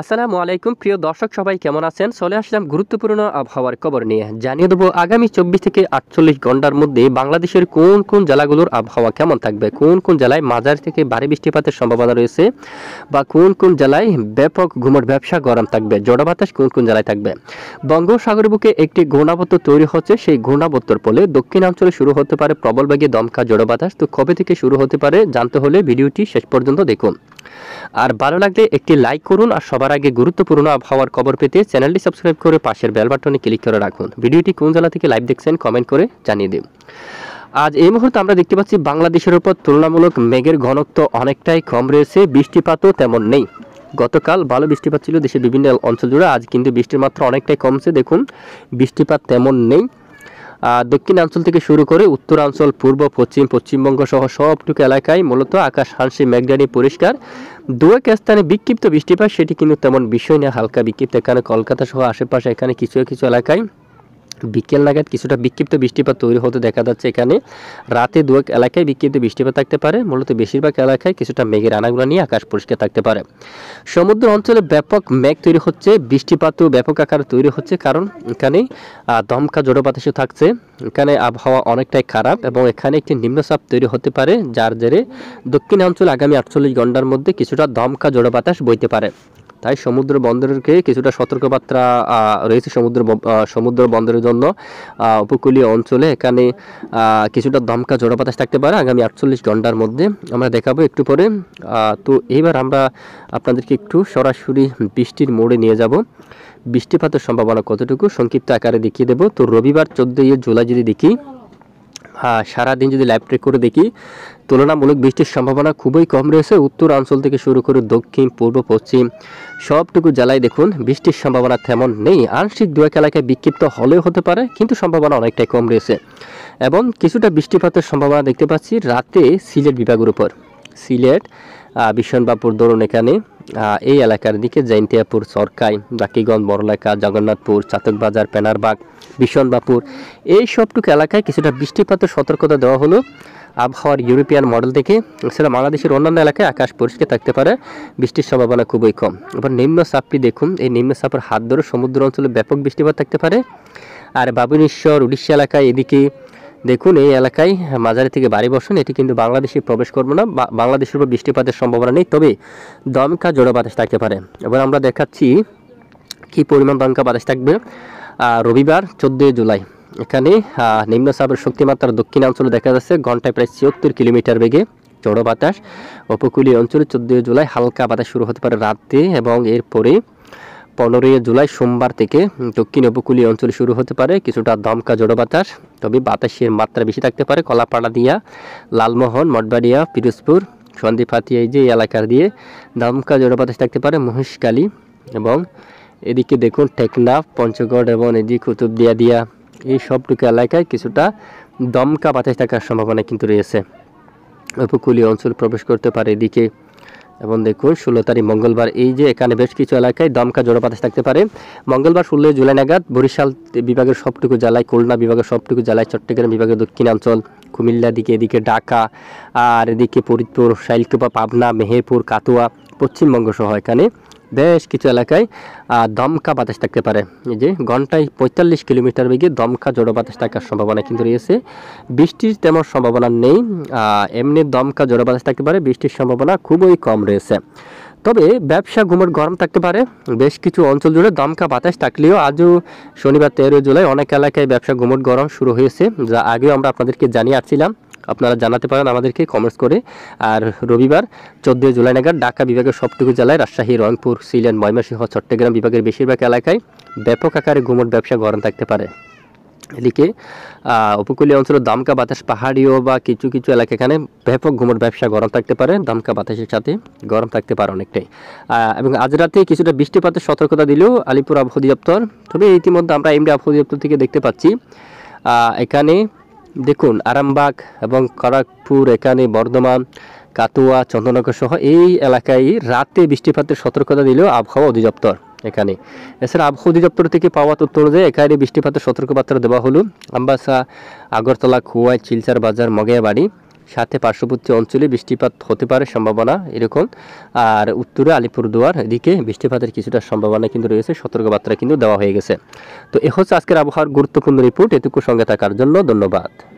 আসসালামু আলাইকুম প্রিয় দর্শক সবাই কেমন আছেন? চলে আসলাম গুরুত্বপূর্ণ আবহাওয়ার খবর নিয়ে। জানিয়ে দেবো আগামী 24 থেকে 48 ঘন্টার মধ্যে বাংলাদেশের কোন কোন জেলাগুলোর আবহাওয়া কেমন থাকবে, কোন কোন জেলায় মাঝারি থেকে ভারী বৃষ্টিপাতের সম্ভাবনা রয়েছে, বা কোন কোন জেলায় ব্যাপক ঘুমট ব্যবসা গরম থাকবে, জড়ো বাতাস কোন কোন জেলায় থাকবে। বঙ্গোপসাগরের বুকে একটি ঘূর্ণাবর্ত তৈরি হচ্ছে, সেই ঘূর্ণাবর্তর ফলে দক্ষিণাঞ্চলে শুরু হতে পারে প্রবল বেগে দমকা জড়ো বাতাস। তো কবে থেকে শুরু হতে পারে জানতে হলে ভিডিওটি শেষ পর্যন্ত দেখুন। আর ভালো লাগলে একটি লাইক করুন, আর সবার আগে গুরুত্বপূর্ণ আবহাওয়ার খবর পেতে চ্যানেলটি সাবস্ক্রাইব করে পাশের বেল বাটনে ক্লিক করে রাখুন। ভিডিওটি কোন জেলা থেকে লাইভ দেখছেন কমেন্ট করে জানিয়ে দিন। আজ এই মুহূর্তে আমরা দেখতে পাচ্ছি বাংলাদেশের উপর তুলনামূলক মেঘের ঘনত্ব অনেকটাই কম রয়েছে, বৃষ্টিপাতও তেমন নেই। গতকাল ভালো বৃষ্টিপাত ছিল দেশের বিভিন্ন অঞ্চল জুড়ে, আজ কিন্তু বৃষ্টির মাত্রা অনেকটাই কমছে। দেখুন বৃষ্টিপাত তেমন নেই। দক্ষিণাঞ্চল থেকে শুরু করে উত্তরাঞ্চল, পূর্ব পশ্চিম, পশ্চিমবঙ্গ সহ সবটুকু এলাকায় মূলত আকাশ আংশিক মেঘঢানি পরিষ্কার। দু এক স্থানে বিক্ষিপ্ত বৃষ্টিপাত, সেটি কিন্তু তেমন বিষয় না, হালকা বিক্ষিপ্ত। এখানে কলকাতা সহ আশেপাশে এখানে কিছু কিছু এলাকায় বিকেল নাগাদ কিছুটা বিক্ষিপ্ত বৃষ্টিপাত তৈরি হতে দেখা যাচ্ছে। এখানে রাতে দু এক এলাকায় বিক্ষিপ্ত বৃষ্টিপাত থাকতে পারে, মূলত বেশিরভাগ এলাকায় কিছুটা মেঘের আনাগুলো নিয়ে আকাশ পরিষ্কার থাকতে পারে। সমুদ্র অঞ্চলে ব্যাপক মেঘ তৈরি হচ্ছে, বৃষ্টিপাতও ব্যাপক আকারে তৈরি হচ্ছে, কারণ এখানে দমকা জড়ো বাতাসও থাকছে। এখানে আবহাওয়া অনেকটাই খারাপ এবং এখানে একটি নিম্নচাপ তৈরি হতে পারে, যার জেরে দক্ষিণাঞ্চল আগামী 48 ঘন্টার মধ্যে কিছুটা দমকা জড়ো বাতাস বইতে পারে। তাই সমুদ্র বন্দরকে কিছুটা সতর্কবার্তা রয়েছে সমুদ্র বন্দরের জন্য। উপকূলীয় অঞ্চলে এখানে কিছুটা দমকা জড়ো বাতাস থাকতে পারে আগামী 48 ঘন্টার মধ্যে, আমরা দেখাবো একটু পরে। তো এইবার আমরা আপনাদেরকে একটু সরাসরি বৃষ্টির মোড়ে নিয়ে যাব। বৃষ্টিপাতের সম্ভাবনা কতটুকু সংক্ষিপ্ত আকারে দেখিয়ে দেব। তো রবিবার 14 জুলাই যদি দেখি, সারাদিন যদি লাইভ ট্রেক করে দেখি, তুলনামূলক বৃষ্টির সম্ভাবনা খুবই কম রয়েছে। উত্তরাঞ্চল থেকে শুরু করে দক্ষিণ, পূর্ব, পশ্চিম সবটুকু জেলায় দেখুন বৃষ্টির সম্ভাবনা তেমন নেই। আংশিক দু এক এলাকায় বিক্ষিপ্ত হলেও হতে পারে, কিন্তু সম্ভাবনা অনেকটাই কম রয়েছে। এবং কিছুটা বৃষ্টিপাতের সম্ভাবনা দেখতে পাচ্ছি রাতে সিলেট বিভাগের উপর। সিলেট, বিশনবাপুর ধরুন, এখানে এই এলাকার দিকে জৈন্তিয়াপুর, সরকাই, বাকিগঞ্জ, বড়লেখা, জগন্নাথপুর, চাতকবাজার, পেনারবাগ, বিশনবাপুর এই সবটুকু এলাকায় কিছুটা বৃষ্টিপাতের সতর্কতা দেওয়া হলো আবহাওয়ার ইউরোপিয়ান মডেল থেকে। এছাড়া বাংলাদেশের অন্যান্য এলাকায় আকাশ পরিষ্কার থাকতে পারে, বৃষ্টির সম্ভাবনা খুবই কম। এবার নিম্নচাপটি দেখুন, এই নিম্নচাপের হাত ধরে সমুদ্র অঞ্চলে ব্যাপক বৃষ্টিপাত থাকতে পারে। আর বাবুনেশ্বর, উড়িষ্যা এলাকায় এদিকে দেখুন এই এলাকায় মাঝারি থেকে ভারী বর্ষণ, এটি কিন্তু বাংলাদেশে প্রবেশ করবে না, বাংলাদেশের উপর বৃষ্টিপাতের সম্ভাবনা নেই, তবে দমকা জড়ো বাতাস থাকতে পারে। এবার আমরা দেখাচ্ছি কি পরিমাণ দমকা বাতাস থাকবে। রবিবার 14 জুলাই এখানে নিম্নচাপের শক্তিমাত্রা দক্ষিণাঞ্চলে দেখা যাচ্ছে ঘন্টায় প্রায় 74 কিলোমিটার বেগে জড়ো বাতাস। উপকূলীয় অঞ্চলে 14 জুলাই হালকা বাতাস শুরু হতে পারে রাতে, এবং এরপরে 15 জুলাই সোমবার থেকে দক্ষিণ উপকূলীয় অঞ্চলে শুরু হতে পারে কিছুটা দমকা জড়ো বাতাস, তবে বাতাসের মাত্রা বেশি থাকতে পারে। কলাপাড়া দিয়া, লালমোহন, মঠবাড়িয়া, পিরোজপুর, সন্দ্বীপহাতিয়া এই যে এলাকার দিয়ে দমকা জড়ো বাতাস থাকতে পারে। মহেশখালী এবং এদিকে দেখুন টেকনাফ, পঞ্চগড় এবং এদিকে কুতুবদিয়া দিয়া এই সবটুকু এলাকায় কিছুটা দমকা বাতাস থাকার সম্ভাবনা কিন্তু রয়েছে। উপকূলীয় অঞ্চল প্রবেশ করতে পারে এদিকে। এবং দেখুন 16 তারিখ মঙ্গলবার এই যে এখানে বেশ কিছু এলাকায় দমকা জড়ো বাতাস থাকতে পারে। মঙ্গলবার 16 জুলাই নাগাদ বরিশাল বিভাগের সবটুকু জেলায়, খুলনা বিভাগের সবটুকু জেলায়, চট্টগ্রাম বিভাগের দক্ষিণাঞ্চল, কুমিল্লা দিকে, এদিকে ঢাকা, আর এদিকে ফরিদপুর, শাইলকুপা, পাবনা, মেহেরপুর, কাতুয়া, পশ্চিমবঙ্গ সহ এখানে বেশ কিছু এলাকায় দমকা বাতাস থাকতে পারে। এই যে ঘন্টায় 45 কিলোমিটার বেগে দমকা জড়ো বাতাস থাকার সম্ভাবনা কিন্তু রয়েছে। বৃষ্টির তেমন সম্ভাবনা নেই, এমনি দমকা জড়ো বাতাস থাকতে পারে, বৃষ্টির সম্ভাবনা খুবই কম রয়েছে। তবে ব্যবসা ঘুমট গরম থাকতে পারে বেশ কিছু অঞ্চল জুড়ে। দমকা বাতাস থাকলেও আজও শনিবার 13 জুলাই অনেক এলাকায় ব্যবসা ঘুমট গরম শুরু হয়েছে, যা আগেও আমরা আপনাদেরকে জানিয়ে আসছিলাম। আপনারা জানাতে পারেন আমাদেরকে কমেন্টস করে। আর রবিবার 14 জুলাই নাগাদ ঢাকা বিভাগের সবটুকু জেলায়, রাজশাহী, রংপুর, সিলেট, ময়মনসিংহ, চট্টগ্রাম বিভাগের বেশিরভাগ এলাকায় ব্যাপক আকারে ঘুমট ব্যবসা গরম থাকতে পারে। এদিকে উপকূলীয় অঞ্চলের দমকা বাতাস, পাহাড়িও বা কিছু কিছু এলাকা এখানে ব্যাপক ঘুমট ব্যবসা গরম থাকতে পারে, দমকা বাতাসের সাথে গরম থাকতে পারে অনেকটাই। এবং আজ রাতে কিছুটা বৃষ্টিপাতের সতর্কতা দিলেও আলিপুর আবহাওয়া অধিদপ্তর। তবে ইতিমধ্যে আমরা এমডি আবহাওয়া অধিদপ্তর থেকে দেখতে পাচ্ছি এখানে দেখুন আরামবাগ এবং খড়গপুর, এখানে বর্ধমান, কাতুয়া, চন্দননগর সহ এই এলাকায় রাতে বৃষ্টিপাতের সতর্কতা দিলেও আবহাওয়া অধিদপ্তর এখানে। এছাড়া আবহাওয়া অধিদপ্তর থেকে পাওয়া তথ্য অনুযায়ী এখানে বৃষ্টিপাতের সতর্কবার্তা দেওয়া হলো আমবাসা, আগরতলা, খোয়াই, চিলচার বাজার, মগেয়াবাড়ি, সাথে পার্শ্ববর্তী অঞ্চলে বৃষ্টিপাত হতে পারে সম্ভাবনা এরকম। আর উত্তরে আলিপুরদুয়ার এদিকে বৃষ্টিপাতের কিছুটা সম্ভাবনা কিন্তু রয়েছে, সতর্কবার্তা কিন্তু দেওয়া হয়ে গেছে। তো এ হচ্ছে আজকের আবহাওয়ার গুরুত্বপূর্ণ রিপোর্ট। এটুকু সঙ্গে থাকার জন্য ধন্যবাদ।